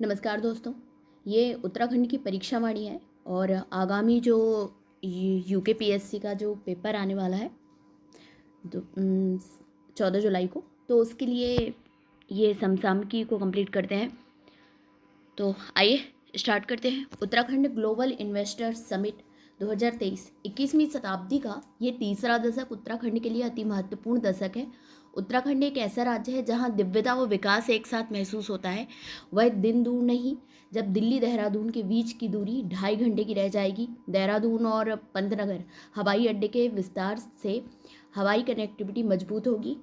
नमस्कार दोस्तों। ये उत्तराखंड की परीक्षा वाणी है और आगामी जो यूकेपीएससी का जो पेपर आने वाला है तो 14 जुलाई को, तो उसके लिए ये समसामयिकी को कंप्लीट करते हैं। तो आइए स्टार्ट करते हैं। उत्तराखंड ग्लोबल इन्वेस्टर समिट 2023 21वीं शताब्दी का ये तीसरा दशक उत्तराखंड के लिए अति महत्वपूर्ण दशक है। उत्तराखंड एक ऐसा राज्य है जहां दिव्यता व विकास एक साथ महसूस होता है। वह दिन दूर नहीं जब दिल्ली देहरादून के बीच की दूरी 2.5 घंटे की रह जाएगी। देहरादून और पंतनगर हवाई अड्डे के विस्तार से हवाई कनेक्टिविटी मजबूत होगी।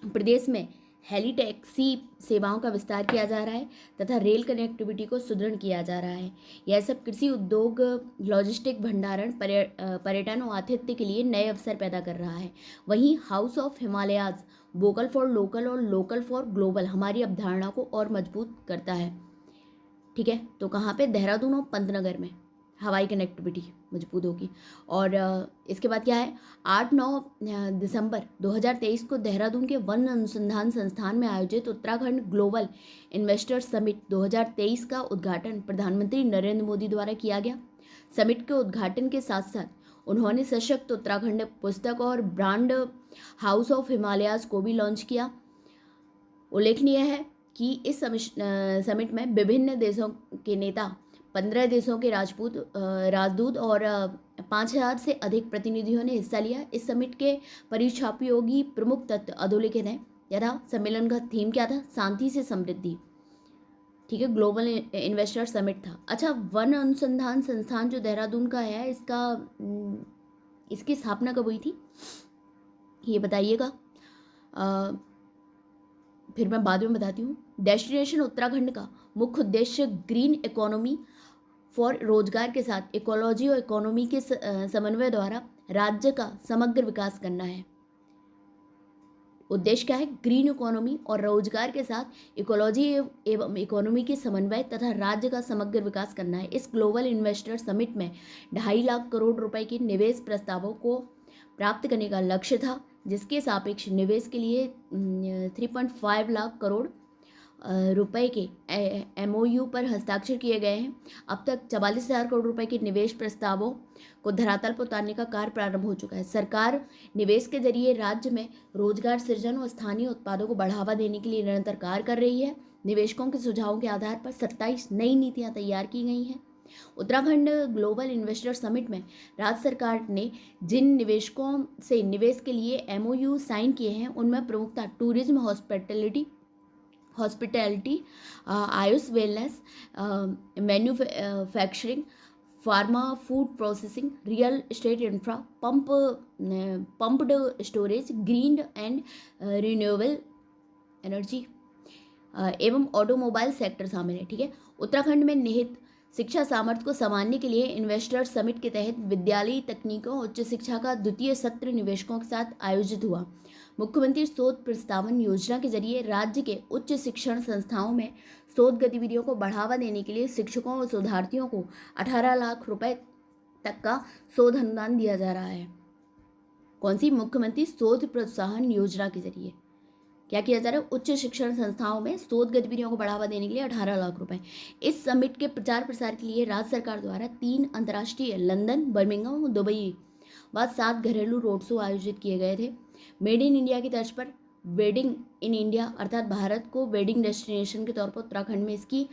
प्रदेश में हेली टैक्सी सेवाओं का विस्तार किया जा रहा है तथा रेल कनेक्टिविटी को सुदृढ़ किया जा रहा है। यह सब कृषि उद्योग, लॉजिस्टिक, भंडारण, पर्यटन और आतिथ्य के लिए नए अवसर पैदा कर रहा है। वहीं house of Himalayas vocal for local और लोकल फॉर ग्लोबल हमारी अवधारणा को और मजबूत करता है। ठीक है, तो कहाँ पे? देहरादून और पंतनगर में हवाई कनेक्टिविटी मजबूत होगी। और इसके बाद क्या है? 8-9 दिसंबर 2023 को देहरादून के वन अनुसंधान संस्थान में आयोजित उत्तराखंड ग्लोबल इन्वेस्टर समिट 2023 का उद्घाटन प्रधानमंत्री नरेंद्र मोदी द्वारा किया गया। समिट के उद्घाटन के साथ साथ उन्होंने सशक्त उत्तराखंड पुस्तक और ब्रांड हाउस ऑफ हिमालयाज को भी लॉन्च किया। उल्लेखनीय है कि इस समिट में विभिन्न देशों के नेता, 15 देशों के राजदूत और 5,000 से अधिक प्रतिनिधियों ने हिस्सा लिया। इस समिट के परिछापयोगी प्रमुख तत्व अधोलिखित हैं। यथा सम्मेलन का थीम क्या था? शांति से समृद्धि। ठीक है, ग्लोबल इन्वेस्टर समिट था। अच्छा, वन अनुसंधान संस्थान जो देहरादून का है, इसकी स्थापना कब हुई थी ये बताइएगा। फिर मैं बाद में बताती हूँ। डेस्टिनेशन उत्तराखंड का मुख्य उद्देश्य ग्रीन इकोनॉमी फॉर रोजगार के साथ इकोलॉजी और इकोनॉमी के समन्वय द्वारा राज्य का समग्र विकास करना है। उद्देश्य क्या है? ग्रीन इकोनॉमी और रोजगार के साथ इकोलॉजी एवं इकोनॉमी के समन्वय तथा राज्य का समग्र विकास करना है। इस ग्लोबल इन्वेस्टर समिट में 2.5 लाख करोड़ रुपए के निवेश प्रस्तावों को प्राप्त करने का लक्ष्य था, जिसके सापेक्ष निवेश के लिए 3.5 लाख करोड़ रुपए के MOU पर हस्ताक्षर किए गए हैं। अब तक 44,000 करोड़ रुपए के निवेश प्रस्तावों को धरातल पर उतारने का कार्य प्रारंभ हो चुका है। सरकार निवेश के जरिए राज्य में रोजगार सृजन और स्थानीय उत्पादों को बढ़ावा देने के लिए निरंतर कार्य कर रही है। निवेशकों के सुझावों के आधार पर 27 नई नीतियां तैयार की गई हैं। उत्तराखंड ग्लोबल इन्वेस्टर समिट में राज्य सरकार ने जिन निवेशकों से निवेश के लिए MOU साइन किए हैं, उनमें प्रमुखता tourism, hospitality, Ayush, wellness, manufacturing, pharma, food processing, real estate, infra, pumped storage, green and renewable energy एवं ऑटोमोबाइल सेक्टर शामिल है। ठीक है, उत्तराखंड में निहित शिक्षा सामर्थ्य को संभालने के लिए इन्वेस्टर समिट के तहत विद्यालयी तकनीकों उच्च शिक्षा का द्वितीय सत्र निवेशकों के साथ आयोजित हुआ। मुख्यमंत्री शोध प्रस्तावन योजना के जरिए राज्य के उच्च शिक्षण संस्थाओं में शोध गतिविधियों को बढ़ावा देने के लिए शिक्षकों और शोधार्थियों को 18 लाख रुपए तक का शोध अनुदान दिया जा रहा है। कौन सी? मुख्यमंत्री शोध प्रोत्साहन योजना के जरिए क्या किया जा रहा है? उच्च शिक्षण संस्थाओं में शोध गतिविधियों को बढ़ावा देने के लिए 18 लाख रुपए। इस समिट के प्रचार प्रसार के लिए राज्य सरकार द्वारा 3 अंतर्राष्ट्रीय, लंदन, बर्मिंघम, दुबई व 7 घरेलू रोड शो आयोजित किए गए थे। मेड इन इंडिया की तर्ज पर वेडिंग इन इंडिया अर्थात भारत को वेडिंग डेस्टिनेशन के तौर पर उत्तराखंड में इसकी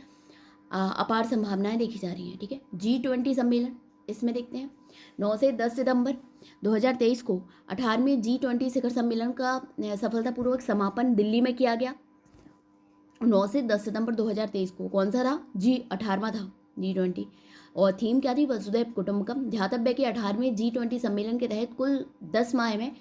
अपार संभावनाएं देखी जा रही हैं। ठीक है, G20 सम्मेलन इसमें देखते हैं। 9 से 10 सितंबर 2023 को 18वें G20 शिखर सम्मेलन का सफलतापूर्वक समापन दिल्ली में किया गया। 9 से 10 सितंबर 2023 को कौन सा था? 18वां था G20। और थीम क्या थी? वसुधैव कुटुंबकम। ध्यातव्य के 18वें G20 सम्मेलन के तहत कुल 10 माह में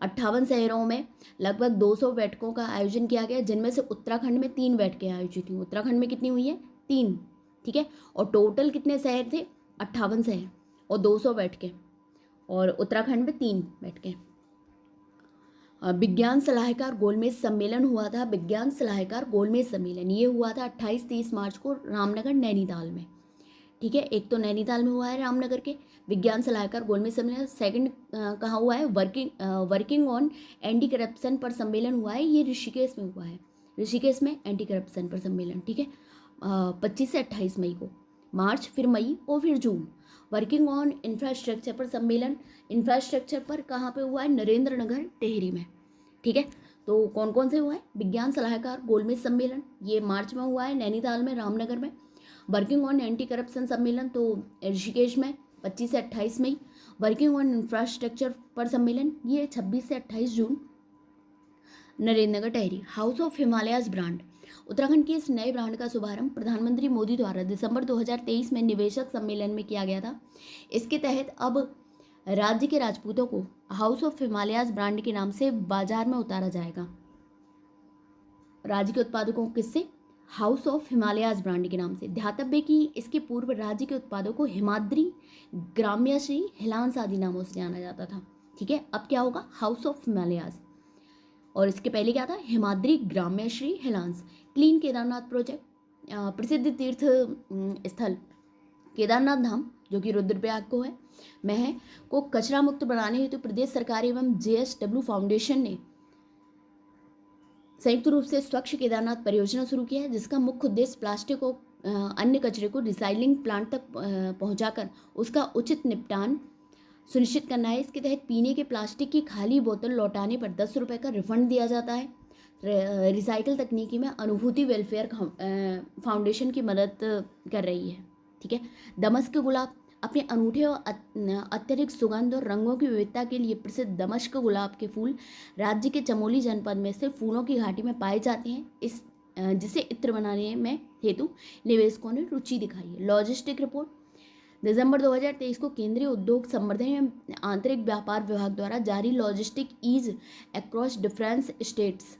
58 शहरों में लगभग 200 बैठकों का आयोजन किया गया, जिनमें से उत्तराखंड में 3 बैठकें आयोजित हुई। उत्तराखंड में कितनी हुई है? 3। ठीक है, और टोटल कितने शहर थे? 58 शहर और 200 बैठकें, और उत्तराखंड में 3 बैठकें। विज्ञान सलाहकार गोलमेज सम्मेलन हुआ था। विज्ञान सलाहकार गोलमेज सम्मेलन ये हुआ था 28-30 मार्च को रामनगर, नैनीताल में। ठीक है, एक तो नैनीताल में हुआ है रामनगर के विज्ञान सलाहकार गोलमेज सम्मेलन। सेकंड कहाँ हुआ है? वर्किंग ऑन एंटी करप्शन पर सम्मेलन हुआ है, ये ऋषिकेश में हुआ है। ऋषिकेश में एंटी करप्शन पर सम्मेलन, ठीक है, 25 से 28 मई को। मार्च, फिर मई और फिर जून, वर्किंग ऑन इंफ्रास्ट्रक्चर पर सम्मेलन। इंफ्रास्ट्रक्चर पर कहाँ पे हुआ है? नरेंद्र नगर टिहरी में, ठीक है। तो कौन कौन से हुआ है? विज्ञान सलाहकार गोलमेज सम्मेलन, ये मार्च में हुआ है नैनीताल में, रामनगर में। वर्किंग ऑन एंटी करप्शन सम्मेलन तो ऋषिकेश में 25 से 28 मई। वर्किंग ऑन इंफ्रास्ट्रक्चर पर सम्मेलन ये 26 से 28 जून, Narendra Nagar Tehri. House of Himalayas brand, Uttarakhand के इस नए ब्रांड का शुभारंभ प्रधानमंत्री मोदी द्वारा दिसंबर 2023 में निवेशक सम्मेलन में किया गया था। इसके तहत अब राज्य के राजपूतों को हाउस ऑफ हिमालयाज ब्रांड के नाम से बाजार में उतारा जाएगा। राज्य के उत्पादों को किससे? हाउस ऑफ हिमालयाज ब्रांड के नाम से। ध्यातव्य कि इसके पूर्व राज्य के उत्पादों को हिमाद्री, ग्राम्यश्री, हिलांस आदि नामों से जाना जाता था, ठीक है। अब क्या होगा? House of Himalayas. और इसके पहले क्या था? हिमाद्री, ग्राम्यश्री, हिलांस। क्लीन केदारनाथ प्रोजेक्ट, प्रसिद्ध तीर्थ स्थल केदारनाथ धाम जो कि रुद्रप्रयाग को है में है, को कचरा मुक्त बनाने हेतु प्रदेश सरकार एवं JSW फाउंडेशन ने संयुक्त रूप से स्वच्छ केदारनाथ परियोजना शुरू की है, जिसका मुख्य उद्देश्य प्लास्टिक और अन्य कचरे को रिसाइक्लिंग प्लांट तक पहुंचाकर उसका उचित निपटान सुनिश्चित करना है। इसके तहत पीने के प्लास्टिक की खाली बोतल लौटाने पर 10 रुपये का रिफंड दिया जाता है। रिसाइकल तकनीकी में अनुभूति वेलफेयर फाउंडेशन की मदद कर रही है, ठीक है। दमस्क गुलाब, अपने अनूठे और अत्यधिक सुगंध और रंगों की विविधता के लिए प्रसिद्ध दमस्क गुलाब के फूल राज्य के चमोली जनपद में से फूलों की घाटी में पाए जाते हैं। इस जिसे इत्र बनाने में हेतु निवेशकों ने रुचि दिखाई है। लॉजिस्टिक रिपोर्ट, दिसंबर 2023 को केंद्रीय उद्योग संवर्धन एवं आंतरिक व्यापार विभाग द्वारा जारी logistic ease across difference states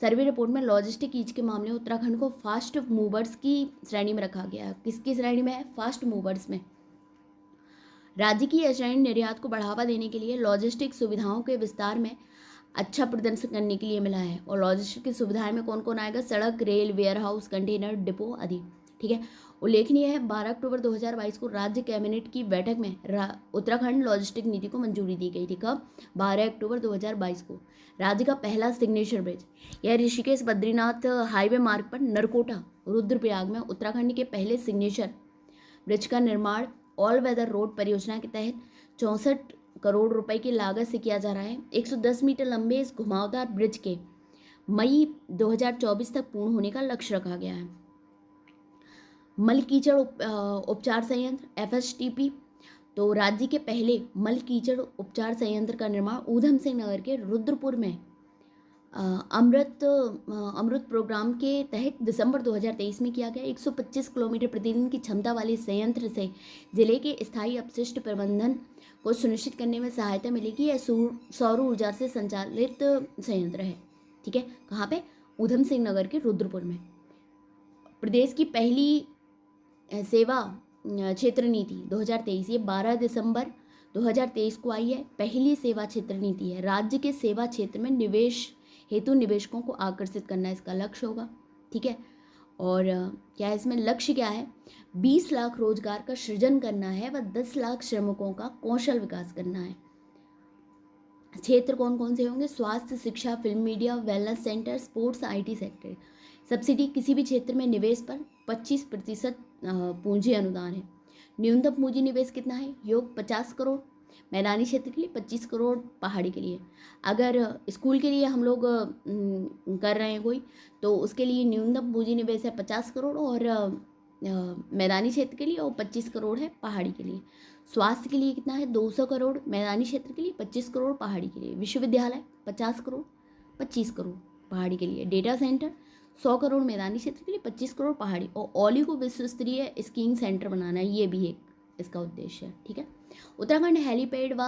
survey report में लॉजिस्टिक ईज के मामले में उत्तराखंड को फास्ट मूवर्स की श्रेणी में रखा गया। किसकी श्रेणी में है? फास्ट मूवर्स में। राज्य की यह श्रेणी निर्यात को बढ़ावा देने के लिए लॉजिस्टिक सुविधाओं के विस्तार में अच्छा प्रदर्शन करने के लिए मिला है। और लॉजिस्टिक की सुविधाएं में कौन कौन आएगा? सड़क, रेल, वेयरहाउस, कंटेनर डिपो आदि, ठीक है। उल्लेखनीय है 12 अक्टूबर 2022 को राज्य कैबिनेट की बैठक में उत्तराखंड लॉजिस्टिक नीति को मंजूरी दी गई थी। कब? 12 अक्टूबर 2022 को। राज्य का पहला सिग्नेचर ब्रिज, यह ऋषिकेश बद्रीनाथ हाईवे मार्ग पर नरकोटा रुद्रप्रयाग में उत्तराखंड के पहले सिग्नेचर ब्रिज का निर्माण ऑल वेदर रोड परियोजना के तहत 64 करोड़ रुपए की लागत से किया जा रहा है। 110 मीटर लंबे इस घुमावदार ब्रिज के मई 2024 तक पूर्ण होने का लक्ष्य रखा गया है। मल कीचड़ उपचार संयंत्र FSTP, तो राज्य के पहले मल कीचड़ उपचार संयंत्र का निर्माण ऊधम सिंह नगर के रुद्रपुर में अमृत प्रोग्राम के तहत दिसंबर 2023 में किया गया। 125 किलोमीटर प्रतिदिन की क्षमता वाले संयंत्र से जिले के स्थायी अपशिष्ट प्रबंधन को सुनिश्चित करने में सहायता मिलेगी। यह सौर ऊर्जा से संचालित संयंत्र है, ठीक है। कहाँ पे? ऊधम सिंह नगर के रुद्रपुर में। प्रदेश की पहली सेवा क्षेत्र नीति 2023, ये 12 दिसंबर 2023 को आई है। पहली सेवा क्षेत्र नीति है। राज्य के सेवा क्षेत्र में निवेश हेतु निवेशकों को आकर्षित करना इसका लक्ष्य होगा, ठीक है। और क्या है इसमें लक्ष्य? क्या है? 20 लाख रोजगार का सृजन करना है व 10 लाख श्रमिकों का कौशल विकास करना है। क्षेत्र कौन कौन से होंगे? स्वास्थ्य, शिक्षा, film, media, wellness centre, sports, IT sector. Subsidy, किसी भी क्षेत्र में निवेश पर 25% पूंजी अनुदान है। न्यूनतम पूंजी निवेश कितना है? योग 50 करोड़, मैदानी क्षेत्र के लिए 25 करोड़, पहाड़ी के लिए। अगर स्कूल के लिए हम लोग कर रहे हैं कोई, तो उसके लिए न्यूनतम पूंजी निवेश है 50 करोड़ और मैदानी क्षेत्र के लिए, और 25 करोड़ है पहाड़ी के लिए। स्वास्थ्य के लिए कितना है? 200 करोड़, मैदानी क्षेत्र के लिए 25 करोड़, पहाड़ी के लिए। विश्वविद्यालय 50 करोड़, 25 करोड़ पहाड़ी के लिए। डेटा सेंटर 100 करोड़, मैदानी क्षेत्र के लिए 25 करोड़, पहाड़ी। और ओली को विश्व स्तरीय स्कीइंग सेंटर बनाना है, ये भी एक इसका उद्देश्य है, ठीक है। उत्तराखंड हेलीपैड व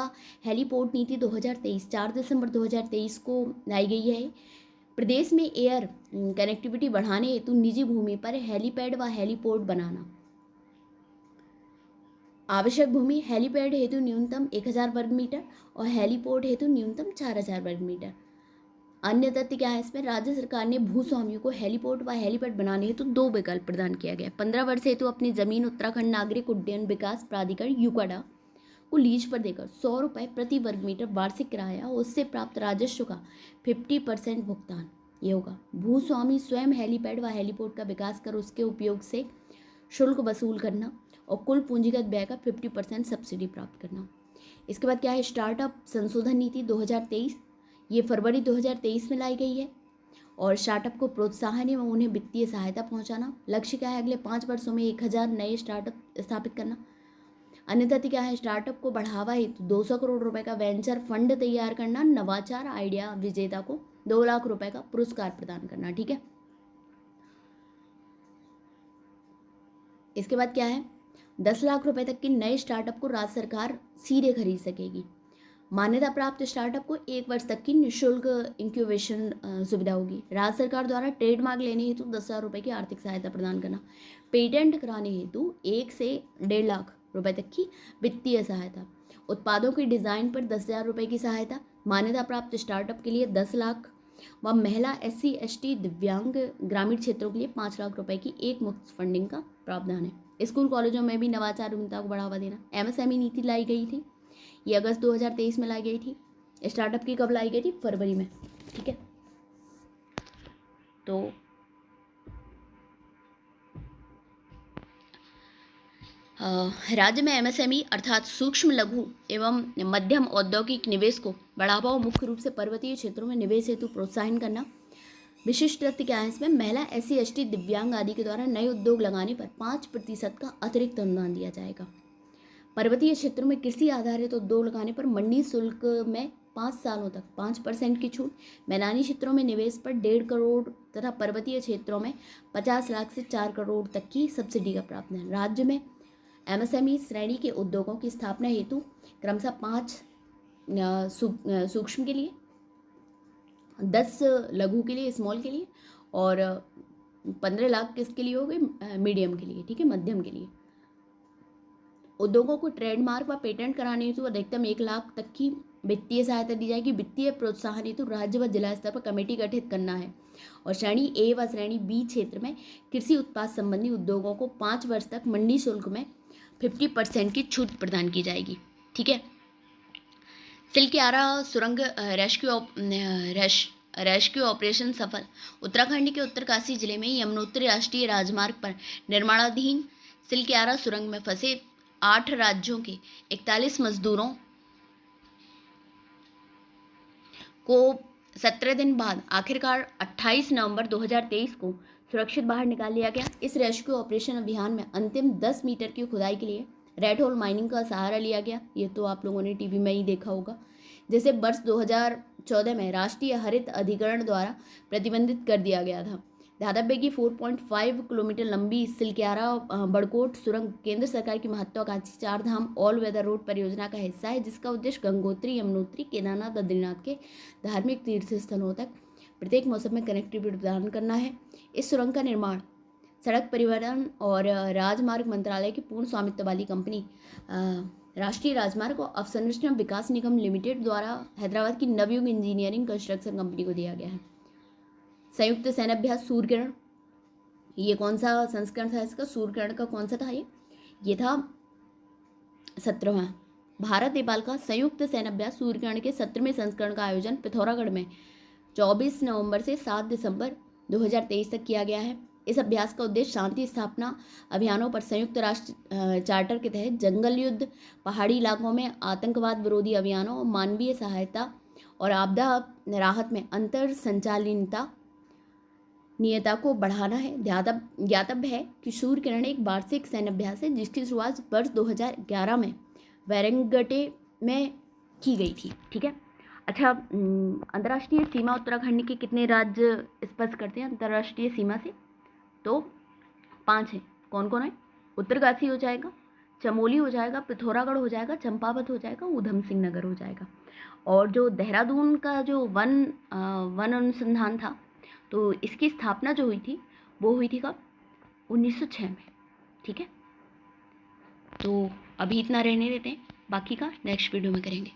हेलीपोर्ट नीति 2023 4 दिसंबर 2023 को लाई गई है। प्रदेश में एयर कनेक्टिविटी बढ़ाने हेतु निजी भूमि पर हेलीपैड व हेलीपोर्ट बनाना। आवश्यक भूमि हेलीपैड हेतु न्यूनतम 1000 वर्ग मीटर और हेलीपोर्ट हेतु न्यूनतम 4000 वर्ग मीटर। अन्य तथ्य क्या है इसमें? राज्य सरकार ने भूस्वामियों को हेलीपोर्ट व हेलीपैड बनाने हेतु 2 विकल्प प्रदान किया गया। 15 वर्ष हेतु अपनी जमीन उत्तराखंड नागरिक उड्डयन विकास प्राधिकरण यूकाडा को लीज पर देकर 100 रुपये प्रति वर्ग मीटर वार्षिक किराया और उससे प्राप्त राजस्व का 50% भुगतान, ये होगा। भूस्वामी स्वयं हेलीपैड व हेलीपोर्ट का विकास कर उसके उपयोग से शुल्क वसूल करना और कुल पूंजीगत व्यय का 50% सब्सिडी प्राप्त करना। इसके बाद क्या है, स्टार्टअप संशोधन नीति 2023, ये फरवरी 2023 में लाई गई है। और स्टार्टअप को प्रोत्साहन एवं उन्हें वित्तीय सहायता पहुंचाना। लक्ष्य क्या है, अगले 5 वर्षों में 1000 नए स्टार्टअप स्थापित करना। अन्य तथ्य क्या है, स्टार्टअप को बढ़ावा हेतु 200 करोड़ रुपए का वेंचर फंड तैयार करना। नवाचार आइडिया विजेता को 2 लाख रुपए का पुरस्कार प्रदान करना। ठीक है, इसके बाद क्या है, 10 लाख रुपए तक के नए स्टार्टअप को राज्य सरकार सीधे खरीद सकेगी। मान्यता प्राप्त स्टार्टअप को 1 वर्ष तक की निःशुल्क इंक्यूबेशन सुविधा होगी। राज्य सरकार द्वारा ट्रेडमार्क लेने हेतु 10,000 रुपये की आर्थिक सहायता प्रदान करना। पेटेंट कराने हेतु 1 से 1.5 लाख रुपए तक की वित्तीय सहायता। उत्पादों की डिजाइन पर 10,000 रुपये की सहायता। मान्यता प्राप्त स्टार्टअप के लिए 10 लाख व महिला SC ST दिव्यांग ग्रामीण क्षेत्रों के लिए 5 लाख रुपए की एक मुफ्त फंडिंग का प्रावधान है। स्कूल कॉलेजों में भी नवाचार उद्यमिता को बढ़ावा देना। MSME नीति लाई गई थी, ये अगस्त 2023 में लाई गई थी। स्टार्टअप की कब लाई गई थी, फरवरी में। ठीक है, तो राज्य में MSME अर्थात सूक्ष्म लघु एवं मध्यम औद्योगिक निवेश को बढ़ावा और मुख्य रूप से पर्वतीय क्षेत्रों में निवेश हेतु प्रोत्साहन करना। विशिष्ट तथ्य क्या है इसमें, महिला SC ST दिव्यांग आदि के द्वारा नए उद्योग लगाने पर 5% का अतिरिक्त अनुदान दिया जाएगा। पर्वतीय क्षेत्रों में कृषि आधारित उद्योग लगाने पर मंडी शुल्क में 5 सालों तक 5% की छूट। मैदानी क्षेत्रों में निवेश पर 1.5 करोड़ तथा पर्वतीय क्षेत्रों में 50 लाख से 4 करोड़ तक की सब्सिडी का प्रावधान। राज्य में MSME श्रेणी के उद्योगों की स्थापना हेतु क्रमशः 5 सूक्ष्म के लिए, 10 लघु के लिए, स्मॉल के लिए, और 15 लाख किसके लिए हो गए, मीडियम के लिए। ठीक है, मध्यम के लिए। उद्योगों को ट्रेडमार्क व पेटेंट कराने हेतु अधिकतम 1 लाख तक की वित्तीय सहायता दी जाएगी। वित्तीय प्रोत्साहन हेतु राज्य व जिला स्तर पर कमेटी गठित करना है। और श्रेणी A व श्रेणी B क्षेत्र में कृषि उत्पाद संबंधी उद्योगों को 5 वर्ष तक मंडी शुल्क में 50% की छूट प्रदान की जाएगी। ठीक है, सिलक्यारा सुरंग रेस्क्यू ऑपरेशन सफल। उत्तराखंड के उत्तरकाशी जिले में यमुनोत्री राष्ट्रीय राजमार्ग पर निर्माणाधीन सिलक्यारा सुरंग में फंसे 8 राज्यों के 41 मजदूरों को 17 दिन बाद आखिरकार 28 नवंबर 2023 को सुरक्षित बाहर निकाल लिया गया। इस रेस्क्यू ऑपरेशन अभियान में अंतिम 10 मीटर की खुदाई के लिए रेड होल माइनिंग का सहारा लिया गया। ये तो आप लोगों ने टीवी में ही देखा होगा, जिसे वर्ष 2014 में राष्ट्रीय हरित अधिकरण द्वारा प्रतिबंधित कर दिया गया था। ध्यातव्य की 4.5 किलोमीटर लंबी सिलक्यारा बड़कोट सुरंग केंद्र सरकार की महत्वाकांक्षी 4 धाम ऑल वेदर रोड परियोजना का हिस्सा है, जिसका उद्देश्य गंगोत्री, यमुनोत्री, केदारनाथ, बद्रीनाथ के धार्मिक तीर्थ स्थलों तक प्रत्येक मौसम में कनेक्टिविटी प्रदान करना है। इस सुरंग का निर्माण सड़क परिवहन और राजमार्ग मंत्रालय की पूर्ण स्वामित्व वाली कंपनी राष्ट्रीय राजमार्ग और अवसंरचना विकास निगम लिमिटेड द्वारा हैदराबाद की नवयुग इंजीनियरिंग कंस्ट्रक्शन कंपनी को दिया गया है। संयुक्त सैन्याभ्यास सूर्यकिरण, ये कौन सा संस्करण था इसका, सूर्यकिरण का कौन सा था, ये था 17वां। भारत नेपाल का संयुक्त सैन्याभ्यास सूर्यकिरण के 17वें संस्करण का आयोजन पिथौरागढ़ में 24 नवंबर से 7 दिसंबर 2023 तक किया गया है। इस अभ्यास का उद्देश्य शांति स्थापना अभियानों पर संयुक्त राष्ट्र चार्टर के तहत जंगल युद्ध, पहाड़ी इलाकों में आतंकवाद विरोधी अभियानों और मानवीय सहायता और आपदा राहत में अंतर संचालनीयता को बढ़ाना है। ज्ञातव्य है कि सूर्यकिरण एक वार्षिक सैन्य अभ्यास है जिसकी शुरुआत वर्ष 2011 में वेरेंगटे में की गई थी। ठीक है, अच्छा, अंतर्राष्ट्रीय सीमा उत्तराखंड के कितने राज्य स्पर्श करते हैं अंतर्राष्ट्रीय सीमा से, तो 5 है। कौन कौन है, उत्तरकाशी हो जाएगा, चमोली हो जाएगा, पिथौरागढ़ हो जाएगा, चंपावत हो जाएगा, ऊधम सिंह नगर हो जाएगा। और जो देहरादून का जो वन अनुसंधान था, तो इसकी स्थापना जो हुई थी वो हुई थी कब, 1906 में। ठीक है, तो अभी इतना रहने देते हैं, बाकी का नेक्स्ट वीडियो में करेंगे।